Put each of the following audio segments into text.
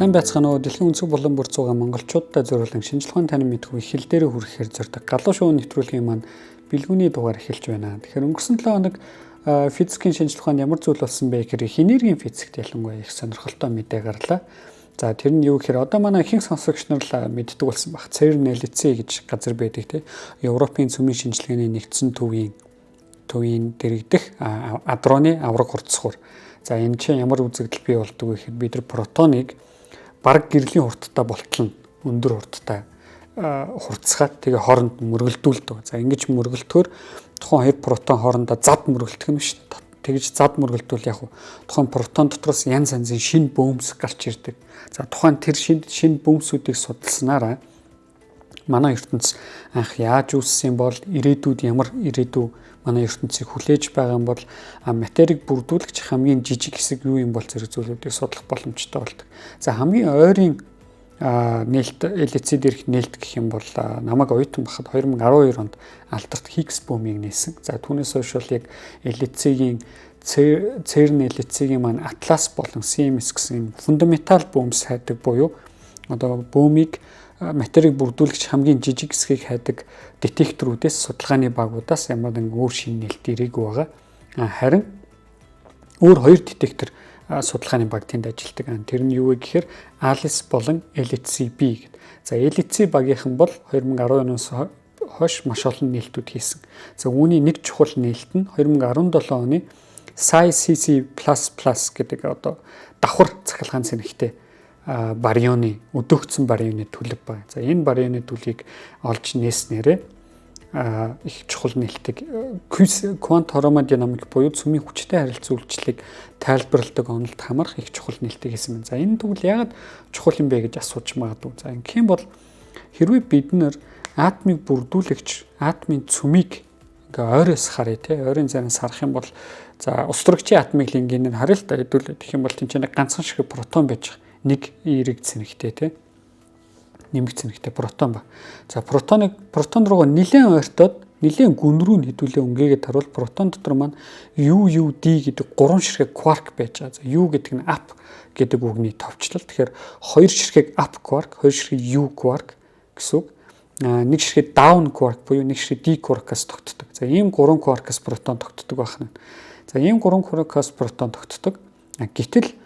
Сайн байцгаана уу. Дэлхийн өнцөг болон бүр зугаа монголчуудад зориулан шинжлэх ухааны танин мэдхүй хил дээр хүрэхээр зордог галуу шоу нэвтрүүлгийн маань бэлгүүний дугаар эхэлж байна. Тэгэхээр өнгөрсөн 7 хоног физикийн шинжлэх ухаанд ямар зүйл болсон бэ гэхээр энергийн физикт ялангуяа их сонирхолтой мэдээ гарлаа. За тэр нь юу гэхээр одоо манай ихэнх сонсогч нар л мэддэг болсон баг. CERN гэж газар байдаг тийм. Европын цөмийн шинжилгээний нэгдсэн төвийн дэрэгдэх адроны авраг хурцсуур. За энэ чинь ямар үзэгдэл бий болдог вэ гэхээр бид нар протоныг бараг гэрлийн хурдтай болтол нь өндөр хурдтай хурцгаад тэгээ хооронд мөргөлдүүлдэг. За ингэж мөргөлтөөр тухайн хоёр протон хоорондоо зад мөргөлдөх юм шүү дээ. Тэгж зад мөргөлдвөл яг тухайн протон дотроос янз янзын шинэ бөөмс гарч ирдэг. За тухайн тэр шинэ бөөмсүүдийг судалснараа манай ертөнц анх яаж үүссэн бол ирээдүйд ямар ирээдүй манай ертөнцийг хүлээж байгаа юм бол материйг бүрдүүлэгч хамгийн жижиг хэсэг юу юм бол зэрэг зүйлүүдийг судлах боломжтой болдог. За хамгийн ойрын нээлт LHC дээрх нээлт гэх юм бол намайг оюутан байхад 2012 онд Альберт Хиггс бөмбөгийг нээсэн. За түүнээс хойш бол яг LHC-ийн CERN LHC-ийн маань Atlas болон CMS гэсэн фундаментал бөмбөс хайдаг буюу одоо бөмбөгийг материйг бүрдүүлэгч хамгийн жижиг хэсгийг хайдаг детекторуудаас судалгааны багуудаас ямар нэгэн өөр шинэ нээлт ирээгүй байгаа. Харин өөр хоёр детектор судалгааны баг тэнд ажилладаг. Тэр нь юу вэ гэхээр ALICE болон LHC-B гэдэг. За LHC багийнхан бол 2010 оноос хойш маш олон нээлтүүд хийсэн. За үүний нэг чухал нээлт нь 2017 оны SciCC++ гэдэг одоо давхар цахилгаан цэнэгтэй барионы өдөөгдсөн барионы төлөв байна. За энэ барионы төлөвийг олж нээснээрээ их чухал нээлтийг квант хромодинамик буюу цөмийн хүчтэй харилцан үйлчлэлийг тайлбарладаг онолд хамрах их чухал нээлтийг хийсэн байна. За энэ тэгвэл яагаад чухал юм бэ гэж асууж магадгүй. За ингэх юм бол хэрвээ бид нэр атомыг бүрдүүлэгч атомын цөмийг ойроос харъя тий ойрын зайнаас харах юм бол за устөрөгчийн атомыг лингийнээр харъя л да хэдүүлээ. Тэгэх юм бол тэнцэнэ ганцхан шиг протон байж нэг эерэг цэнэгтэй тий нэмэг цэнэгтэй протон ба. За протон руугаа нэлээд ойртоод нэлээд гүн рүү хэдүүлээ өнгөгээд харуул протон дотор маань UUD гэдэг 3 ширхэг кварк байж байгаа. За U гэдэг нь up гэдэг үгний товчлол. Тэгэхээр 2 ширхэг up кварк, 2 ширхэг U кварк гэсэн үг. Нэг ширхэг down кварк буюу нэг ширхэг D кваркаас тогтдог. За ийм 3 кваркаас протон тогтдог байна. За ийм 3 кваркаас протон тогтдог. Гэтэл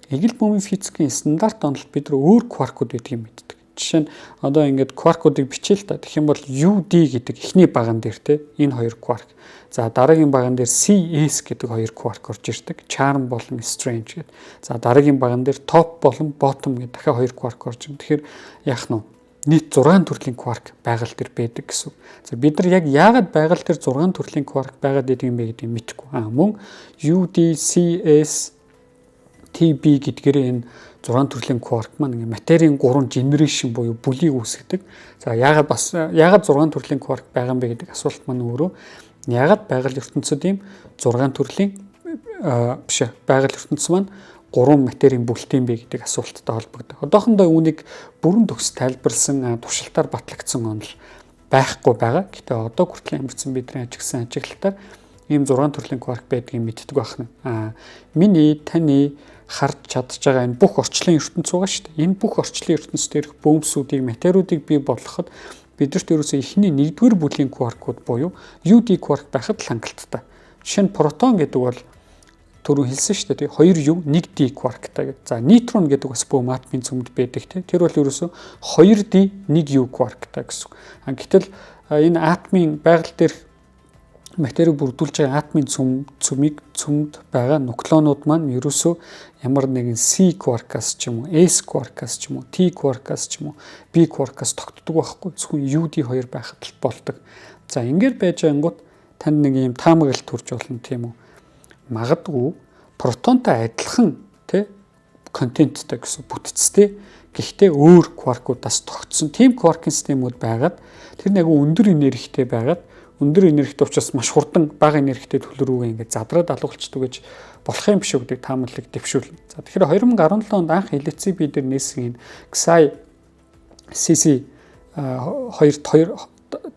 эгэл бөмбөгийн физикийн стандарт онолд бид нар өөр кваркууд гэдгийг мэддэг. Жишээ нь одоо ингээд кваркуудыг бичээл та. Тэгэх юм бол UD гэдэг эхний баган дээр те энэ хоёр кварк. За дараагийн баган дээр CS гэдэг хоёр кварк орж ирдэг. Charm болон strange гэдэг. За дараагийн баган дээр top болон bottom гэдэг дахиад хоёр кварк орж ирнэ. Тэгэхээр яах нь нийт 6 төрлийн кварк байгаль дээр байдаг гэсэн. За бид нар яг яагаад байгаль дээр 6 төрлийн кварк байгаад байдаг юм бэ гэдгийг мэдэхгүй. Мөн UD, CS TB гэдгээр энэ 6 төрлийн кварк маань материйн 3 генерашн буюу бүлийг үүсгэдэг. За яагаад 6 төрлийн кварк байгаа юм бэ гэдэг асуулт маань өөрөө яагаад байгаль ертөнцид ийм 6 төрлийн байгаль ертөнц маань 3 материйн бүлтэй юм бэ гэдэг асуулттай холбогддог. Одоохондоо үүнийг бүрэн төгс тайлбарлсан туршилтаар батлагдсан онол байхгүй байгаа. Гэтэ одоо хүртэл амьдсан бидний ажигласан ажиглалтаар ийм 6 төрлийн кварк байдгийг мэддэг байна. Миний таны харж чадж байгаа энэ бүх орчлон ертөнц байгаа шүү дээ. Энэ бүх орчлон ертөнц дээрх бөөмсүүдийг, материудыг бий болгоход бидэрт ерөөсөө эхний 1-р бүлийн кваркууд буюу UD кварк байхад л хангалттай. Жишээ нь протон гэдэг бол түрүү хэлсэн шүү дээ. 2U 1D кварктай гэдэг. За нейтрон гэдэг бас бөөм атомын цөмд байдаг тийм. Тэр бол ерөөсөө 2D 1U кварктай гэсэн. Гэтэл энэ атомын байгаль дээрх материйг бүрдүүлж байгаа атомын цөмд байгаа нуклеонууд маань ерөөсөө ямар нэгэн C кваркаас ч юм уу, S кваркаас ч юм уу, T кваркаас ч юм уу, B кваркаас тогтдог байхгүй. Зөвхөн UD2 байхад л болдог. За ингээд байж ангууд танд нэг юм таамаглал төрж болно тийм үү. Магадгүй протонтой адилхан тий контенттэй гэсэн бүтцтэй гэхдээ өөр кваркуудаас тогтсон тийм кваркын системүүд байгаад тэр нэг өндөр энергитэй байгаад өндөр энергитэй учраас маш хурдан бага энергитэй төлөв рүүгээ ингээд задраад алгуулчдаг гэж болох юм биш үү гэдэг таамаглалыг дэвшүүлнэ. За тэгэхээр 2017 онд анх LHC-B дээр нээсэн энэ SciCC 2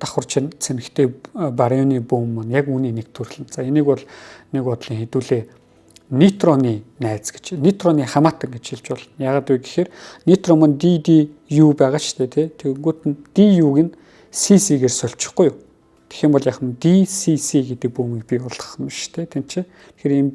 давхар цэнэгтэй барионы бөм маань яг үүний нэг төрөл. За энийг бол нэг бодлын хэдүүлээ нейтроны найз гэж, нейтроны хамаатан гэж хэлж болно. Яагаад вэ гэхээр нейтрон маань DDU байгаа шүү дээ, тий. Тэгэнгүүт нь DU-г нь CC-гээр сольчихгүй юу? Тэгэх юм бол яг нь DCC гэдэг бөөмийг бий болгох юм шүү дээ, тийм чи. Тэгэхээр ийм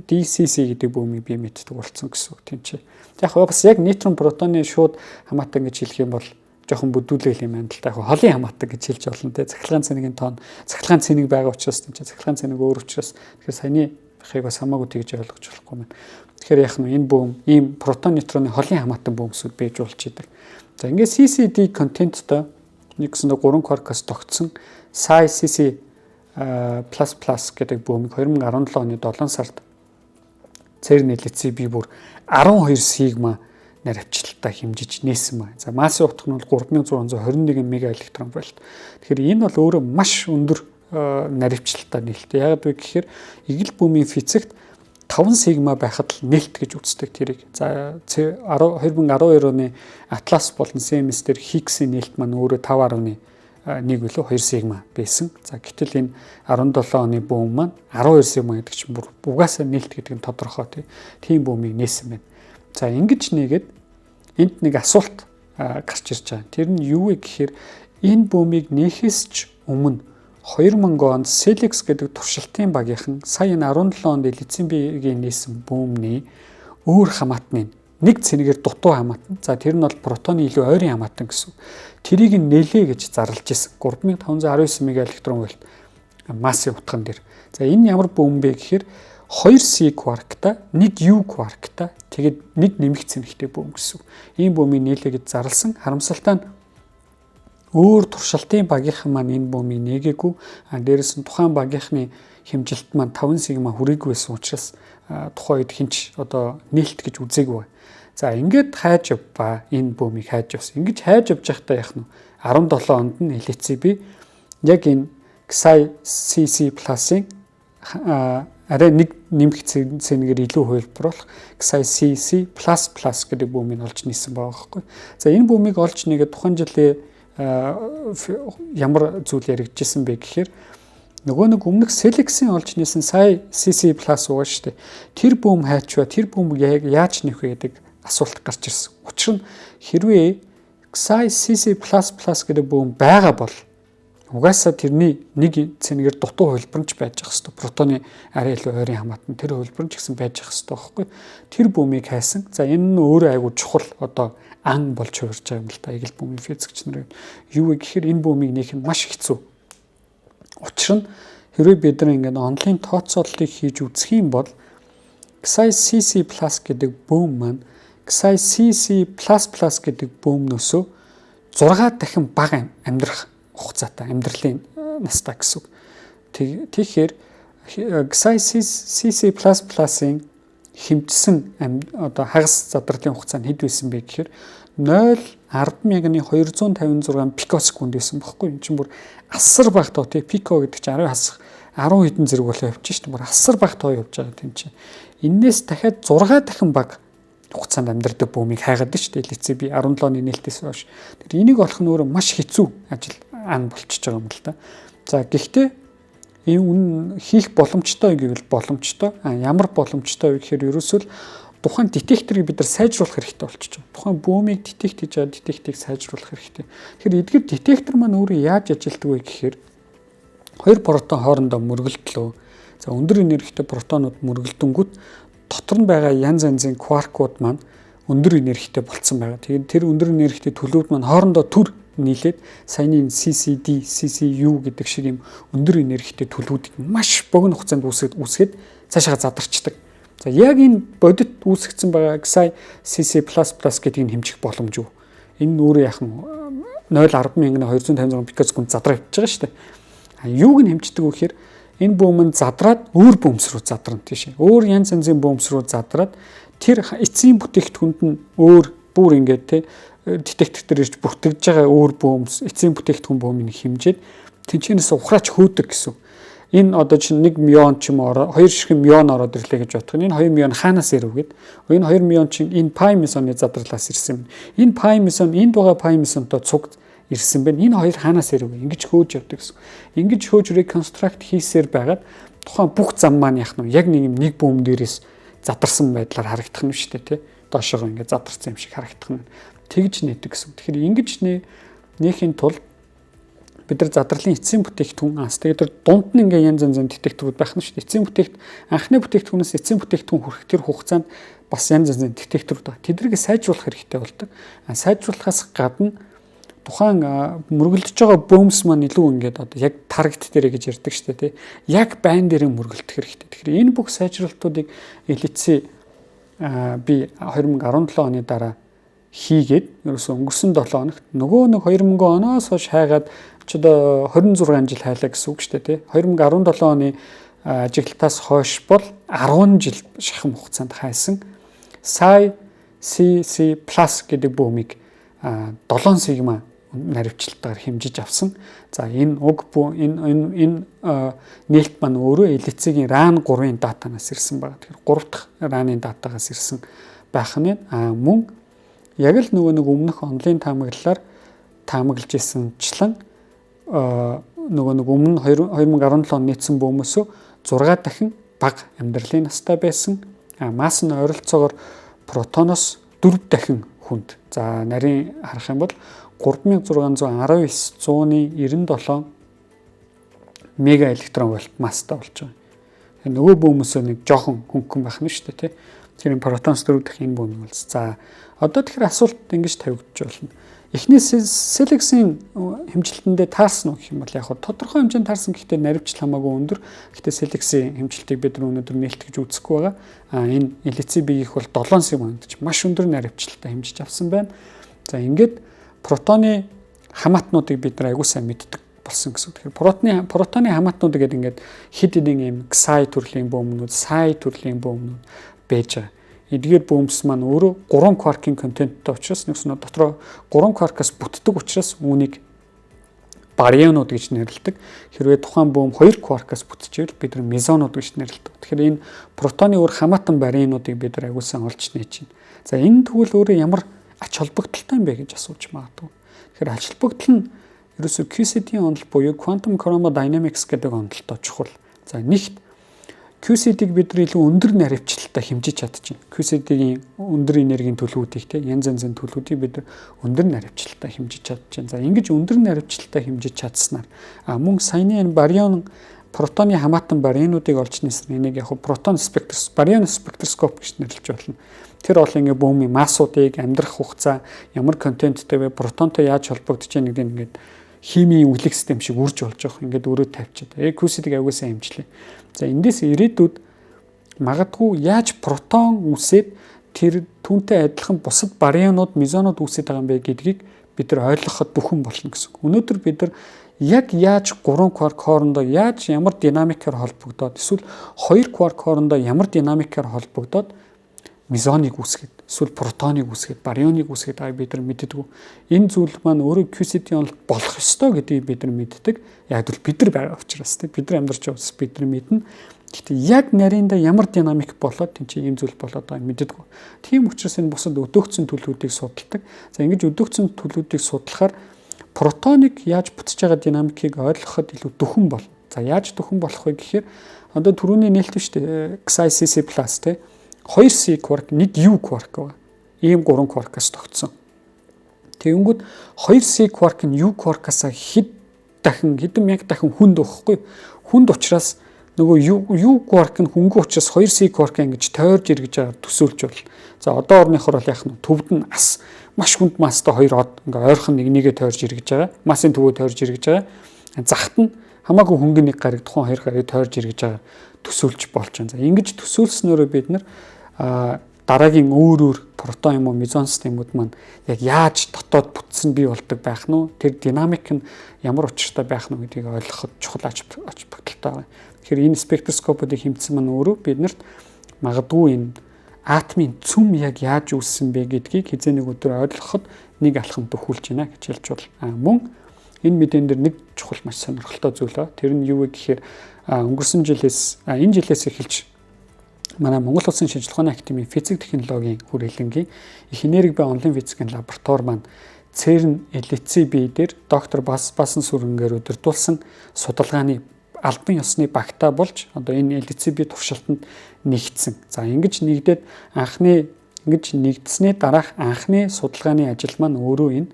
DCC гэдэг бөөмийг бий мэддэг болсон гэсэн үг, тийм чи. Яг бас яг нейтрон протоны шууд хамаатан гэж хэлэх юм бол жоохон бүдүүлэл юм байна л та. Яг холын хамаатан гэж хэлж болно те. Цахилгаан цэнигийн тоон, цахилгаан цэник байгаа учраас тийм чи цахилгаан цэник өөр учраас тэгэхээр саяны хийг бас хамаагүй тэгж ойлгож болохгүй байна. Тэгэхээр яг нь энэ бөөм ийм протон нейтроны холын хамаатан бөөмсүүд байж болж идэг. За ингээд CCD контенттой нэг гэсэн 3 quark-аас тогтсон SciCC++ гэдэг бөөмийг 2017 оны 7 сард CERN нэлээдсээ би бүр 12 сигма наривчлалтаа хэмжиж нээсэн байна. За массын утга нь бол 3621 мега электрон вольт. Тэгэхээр энэ бол өөрөө маш өндөр наривчлалтаа нээлттэй. Яагаад вэ гэхээр игэл бөөмийн физикт 5 сигма байхад л нээлт гэж үздэг тэрийг. За 2012 оны Атлас болон CMS дээр Higgs-ийн нээлт маань өөрөө 5.1 билүү 2 сигма байсан. За гэтэл энэ 17 оны бөөм маань 12 сигма гэдэг чинь бүр угаасаа нээлт гэдэг нь тодорхой тийм бөөмийг нээсэн байна. За ингэж нээгээд энд нэг асуулт гарч ирж байгаа. Тэр нь юу вэ гэхээр энэ бөөмийг нээхээс ч өмнө 2000 онд Celix гэдэг туршилтын багийнхан сая 17 онд лицензийн нээсэн бөөмний өөр хамаатны нэг цэнигээр дутуу хамаатан. За тэр нь бол протоны илүү ойрын хамаатан гэсэн. Тэрийг нээлээ гэж зарлаж ирсэн. 3519 мега электрон вольт массын утган дээр. За энэ ямар бөөм бэ гэхээр 2C quark-та 1U quark-та тэгээд нэг нэмэх цэнэгтэй бөөм гэсэн. Ийм бөөмийг нээлээ гэж зарласан. Харамсалтай нь өөр туршилтын багийнхан маань энэ бөөмийг нээгээгүй. Дээрээс нь тухайн багийнхны хэмжилт маань 5 сигма хүрээгүй байсан учраас тухайн үед хинч одоо нээлт гэж үзээгүй. За ингээд хайж явбаа энэ бөөмийг хайж явсан. Ингэж хайж явж байхдаа яах нь 17 онд нь LHCb яг энэ SciCC+-ийн арай нэг нэмэх цэнигээр илүү хувилбарлах SciCC++ гэдэг бөөмийг олж нээсэн байгаа байхгүй. За энэ бөөмийг олж нэгээд тухайн жилийн ямар зүйл яригдчихсэн бэ гэхээр нөгөө нэг өмнөх Celix-ийн олж нээсэн SciCC+ байгаа шүү дээ. Тэр бөөм хайчваа тэр бөөм яаж нээх вэ гэдэг асуулт гарч ирсэн. Учир нь хэрвээ SciCC++ гэдэг бөөм байгаа бол угаасаа тэрний нэг цэнигээр дутуу хувилбарч байж ах хэвээр протоны арай илүү ойрын хамаатан тэр хувилбарч гэсэн байж ах хэвээр байхгүй. Тэр бөөмийг хайсан. За энэ нь өөрөө айгүй чухал одоо ан болж хувирж байгаа юм л та. Игэл бөөмийн физикч нар юу вэ гэхээр энэ бөөмийг нээх нь маш хэцүү. Учир нь хэрвээ бид нар ингээд онлайн тооцооллыг хийж үзэх юм бол SciCC+ гэдэг бөөм маань SciCC++ гэдэг бөөмнөөсөө 6 дахин бага амьдрах хугацаатай амьдралын настай гэсэн үг. Тэгэхээр SciCC++-ийн хэмжсэн одоо хагас задралын хугацаа нь хэд байсан бэ гэхээр 0.10,256 пикосекунд байсан байхгүй. Энэ чинь бүр асар бага тоо тий пико гэдэг чинь 10 хэдэн зэрэг болоо явчих шүү дээ. Бүр асар бага тоо явж байгаа тийм чинь. Эннээс дахиад 6 дахин бага хугацаанд амьдрдаг бөөмийг хайгаад шүү дээ. Лицей би 17 оны нээлтээс хойш. Тэр энийг олох нь өөрөө маш хэцүү ажил ан болчихж байгаа юм л та. За гэхдээ энэ үн хийх боломжтой гэвэл боломжтой. Ямар боломжтой вэ гэхээр ерөөсөө тухайн детекторыг бид нар сайжруулах хэрэгтэй болчихж байгаа. Тухайн бөөмийг детект хийж байгаа детектыг сайжруулах хэрэгтэй. Тэгэхээр эдгээр детектор маань өөрөө яаж ажилтдаг вэ гэхээр хоёр протон хоорондоо мөргөлдлөө. За өндөр энергитэй протонууд мөргөлдөнгүүт дотор нь байгаа янз янзын кваркууд маань өндөр энергитэй болцсон байгаа. Тэгээд тэр өндөр энергитэй төлөвүүд маань хоорондоо төр нийлээд саяны CCD, CCU гэдэг шиг юм өндөр энергитэй төлөвүүдийг маш богино хугацаанд үүсгээд цаашаа задарчдаг. За яг энэ бодит үүсгэсэн байгаа SciCC++ гэдгийг хэмжих боломж юу? Энэ нь өөрөө яах нь 0.10,256 пикосекунд задраа явж байгаа шүү дээ. Юуг нь хэмждэг вэ гэхээр энэ бөөм нь задраад өөр бөөмс рүү задрна тийш. Өөр янз янзын бөөмс рүү задраад тэр эцсийн бүтээгдэхүүнд нь өөр бүр ингээд те детектор дээр ирж бүртгэж байгаа өөр бөөмс эцсийн бүтээгдэхүүн бөөмийг хэмжээд тэнцэнээс ухраач хөөдөг гэсэн. Энэ одоо чинь 1 миллион ч юм уу 2 ширхэг миллион ороод ирлээ гэж бодох. Энэ 2 миллион хаанаас ирв гээд. Энэ 2 миллион чинь энэ пай месоны задралаас ирсэн. Энэ пай месон энд байгаа пай месонтой цуг ирсэн байна. Энэ хоёр хаанаас ирв вэ? Ингэж хөөж явдаг гэсэн. Ингэж хөөж reconstruct хийсээр байгаад тухайн бүх зам маань яах нь яг нэг бөөм дээрээс задарсан байдлаар харагдах нь шүү дээ тий. Доошоо ингээд задарсан юм шиг харагдах нь. Тэгж нээдэг гэсэн. Тэгэхээр ингэж нээхийн тулд бид нар задралын эцсийн бүтээгдэхүүн тэгээд дунд нь ингээ янз янзын детекторууд байх нь шүү дээ. Эцсийн анхны бүтээгдэхүүнээс эцсийн бүтээгдэхүүн хүрэх тэр хугацаанд бас янз янзын детекторууд байна. Тэднийг сайжруулах хэрэгтэй болдог. Сайжруулахаас гадна тухайн мөргөлдөж байгаа бөөмс маань илүү ингээд одоо яг таргет дээр гэж ярьдаг шүү дээ. Яг байн дээр мөргөлдөх хэрэгтэй. Тэгэхээр энэ бүх сайжруулалтуудыг LHC би 2017 оны дараа хийгээд ерөөсөө өнгөрсөн 7 хоногт нөгөө 2000 оноос хойш хайгаад ч одоо 26 жил хайлаа гэсэн үг шүү дээ. 2017 оны ажиглалтаас хойш бол 10 жил шахам хугацаанд хайсан SAI CC+ гэдэг бөөмийг 7 сигма наривчлалтаар хэмжиж авсан. За энэ энэ нээлт маань өөрөө LHC-ийн RAN 3-ын датанаас ирсэн байна. Тэгэхээр 3 дахь RAN-ын датагаас ирсэн байх нь мөн яг л нөгөө өмнөх онлайн таамаглалаар таамаглаж ирсэнчлэн нөгөө өмнө 2017 он нийцсэн бөөмөөсөө 6 дахин бага амьдралын настай байсан. Масс нь ойролцоогоор протоноос 4 дахин хүнд. За нарийн харах юм бол 3619/197 мега электрон вольт масстай болж байгаа. Нөгөө бөөмөөсөө нэг жоохон хөнгөн байх нь шүү дээ тий. Тэгэхээр протоноос 4 дахин энэ бөөм болж. За одоо тэгэхээр асуулт ингэж тавигдчих болно. Эхний селексийн хэмжилтэндээ таарсан уу гэх юм бол яг тодорхой хэмжээнд таарсан гэхдээ наривчлал хамаагүй өндөр. Гэхдээ селексийн хэмжилтийг бид өнөөдөр нээлтгэж үзэхгүй байгаа. Энэ LHC-ийг бол 7 сигманд ч маш өндөр наривчлалтай хэмжиж авсан байна. За ингээд протоны хамаатнуудыг бид нар аягүй сайн мэддэг болсон гэсэн. Тэгэхээр протоны хамаатнууд гэдэг ингээд хэд хэдэн юм XI төрлийн бөөмнүүд, SAI төрлийн бөөмнүүд байж байгаа. Эдгээр бөөмс маань өөрөө 3 кваркын контенттой учраас нэгснэ дотроо 3 кваркаас бүтдэг учраас үүнийг барионууд гэж нэрлэдэг. Хэрвээ тухайн бөөм 2 кваркаас бүтчихвэл бид нар мезонууд гэж нэрлэдэг. Тэгэхээр энэ протоны өөр хамаатан барионуудыг бид нар агуулсан олж нээж байна. За энэ тэгвэл өөрөө ямар ач холбогдолтой юм бэ гэж асууж магадгүй. Тэгэхээр ач холбогдол нь ерөөсөө QCD-ийн онол буюу Quantum Chromodynamics гэдэг онолтой чухал. За нэгт QCD-г бид нар илүү өндөр наривчлалтай хэмжиж чадчихна. QCD-ийн өндөр энергийн төлөвүүдийг янз янзын төлөвүүдийг бид нар өндөр наривчлалтай хэмжиж чадчихна. За ингэж өндөр наривчлалтай хэмжиж чадсанаар мөн саяны энэ барион протоны хамаатан барионуудыг олж нээсэн энийг яг барион спектроскоп гэж нэрлэж болно. Тэр бол ингээ бөөмийн массуудыг амьдрах хугацаа ямар контенттэй вэ, протонтой яаж холбогдож байгаа нэгдээ ингээд химийн үлэх систем шиг үрж болж байгаа. Ингээд өрөө тавьчихад. QCD-г аягүй сайн хэмжлээ. За эндээс ирээдүйд магадгүй яаж протон үсээд тэр түүнтэй адилхан бусад барионууд, мезонууд үсээд байгаа юм бэ гэдгийг бид нар ойлгоход бүхэн болно гэсэн. Өнөөдөр бид нар яг яаж 3 кварк хоорондоо яаж ямар динамикаар холбогдоод эсвэл 2 кварк хоорондоо ямар динамикаар холбогдоод мезоныг үүсгээд эсвэл протоныг үүсгээд барионыг үүсгээд бид нар мэддэг. Энэ зүйл маань өөрөө QCD онолд болох ёстой гэдгийг бид нар мэддэг. Яг л бид нар байгаа учраас бид нар амьдарч байгаа ус бид нар мэднэ. Гэхдээ яг нарийнда ямар динамик болоод тийм ийм зүйл болоод байгааг мэддэг. Тийм учраас энэ бусад өдөөгцөн төлөвүүдийг судалдаг. За ингэж өдөөгцөн төлөвүүдийг судлахаар протоныг яаж бүтэж байгаа динамикийг ойлгоход илүү дөхөн болно. За яаж дөхөн болох вэ гэхээр одоо түрүүний нээлт шүү дээ. XICC+ те 2C кварк, 1 U кварк байгаа. Ийм 3 кваркаас тогтсон. Тэгэнгүүт 2C кварк нь U кваркаас хэдэн мянга дахин хүнд өгөхгүй. Хүнд учраас нөгөө U кварк нь хөнгөн учраас 2C кварк ингэж тойрж эргэж байгаа төсөөлж бол. За одоо орныхоор бол яах нь төвд нь ас маш хүнд масстай 2 од ингээ ойрхон нэгээ тойрж эргэж байгаа. Массын төвөө тойрж эргэж байгаа. Захт нь хамаагүй хөнгөн нэг гараг тухайн 2 гарыг тойрж эргэж байгаа төсөөлж болж байна. За ингэж төсөөлснөөрөө бид нар дараагийн өөр протон юм уу мезон системүүд маань яг яаж дотоод бүтсэн бий болдог байх нь тэр динамик нь ямар учиртай байх нь гэдгийг ойлгоход чухал ач холбогдолтой байна. Тэгэхээр энэ спектроскопуудыг хэмжсэн маань өөрөө биднэрт магадгүй энэ атомын цөм яг яаж үүссэн бэ гэдгийг хизээ нэг өдөр ойлгоход нэг алхам төхүүлж байна гэж хэлж бол. Мөн энэ мэдэн дээр нэг чухал маш сонирхолтой зүйл ба. Тэр нь юу вэ гэхээр өнгөрсөн жилээс энэ жилээс эхэлж манай Монгол Улсын шинжилгээ академийн физик технологийн хүрээлэнгийн их энерги ба онлайн физикийн лаборатори маань CERN LHC-B дээр доктор Басан сүрэнгээр удирдуулсан судалгааны албан ёсны багтаа болж одоо энэ LHCb туршилтанд нэгдсэн. За ингэж нэгдсэний дараах анхны судалгааны ажил маань өөрөө энэ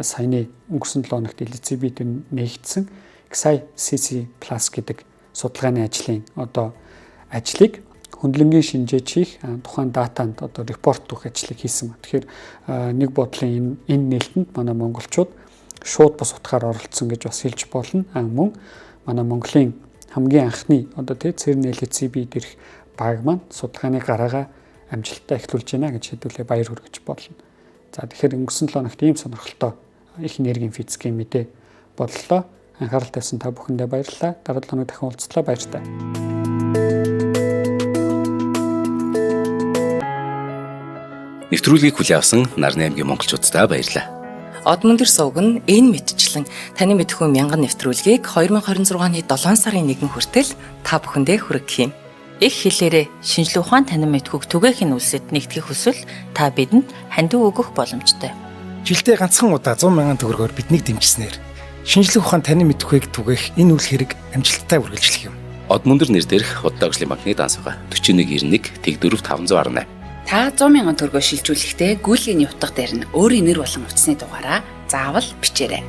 саяны өнгөрсөн 7 хоногт LHCb-д нэгдсэн XAI CC+ гэдэг судалгааны ажлын одоо ажлыг хөндлөнгийн шинжээч хийх тухайн датанд одоо репорт өгөх ажлыг хийсэн. Тэгэхээр нэг бодлын энэ нээлтэнд манай монголчууд шууд бус утгаар оролцсон гэж бас хэлж болно. Мөн манай Монголын хамгийн анхны одоо CERN LHCb дээрх баг маань судалгааны гараагаа амжилттай эхлүүлж байна гэж хэдүүлээ баяр хүргэж болно. За тэгэхээр өнгөрсөн 7 хоногт ийм сонирхолтой их энергийн физикийн мэдээ боллоо. Анхаарал тавьсан та бүхэндээ баярлалаа. Дараа 7 хоног дахин уулзлаа. Баяртай. Нэвтрүүлгийг хүлээн авсан Нарны аймгийн монголчуудаа баярлалаа. Одмондөр сувг нь энэ мэдчлэн таны мэдхгүй мянган нэвтрүүлгийг 2026 оны 7 сарын 1 хүртэл та бүхэндээ хүргэх юм. Их хэлээрээ шинжлэх ухаан танин мэдхүйг түгээхийн үлсэд нэгтгэх хүсвэл та бидэнд хандив өгөх боломжтой. Жилдээ ганцхан удаа 100 мянган төгрөгөөр биднийг дэмжснээр шинжлэх ухаан танин мэдхүйг түгээх энэ үйл хэрэг амжилттай үргэлжлэх юм. Одмондөр нэр дээрх Худалдаачлийн банкны дансага 4191 тэгдүрв 518. Та 100 мянган төгрөгөөр шилжүүлэхдээ гүйлгээний утга дээр нь өөрийн нэр болон утасны дугаараа заавал бичээрэй.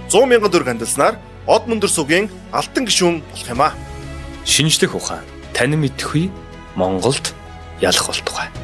100 мянган төгрөг хандалснаар Одмондөр сувгийн алтан гишүүн болох юм а. Шинжлэх ухаан танин мэдхгүй Монголд ялах болтугай.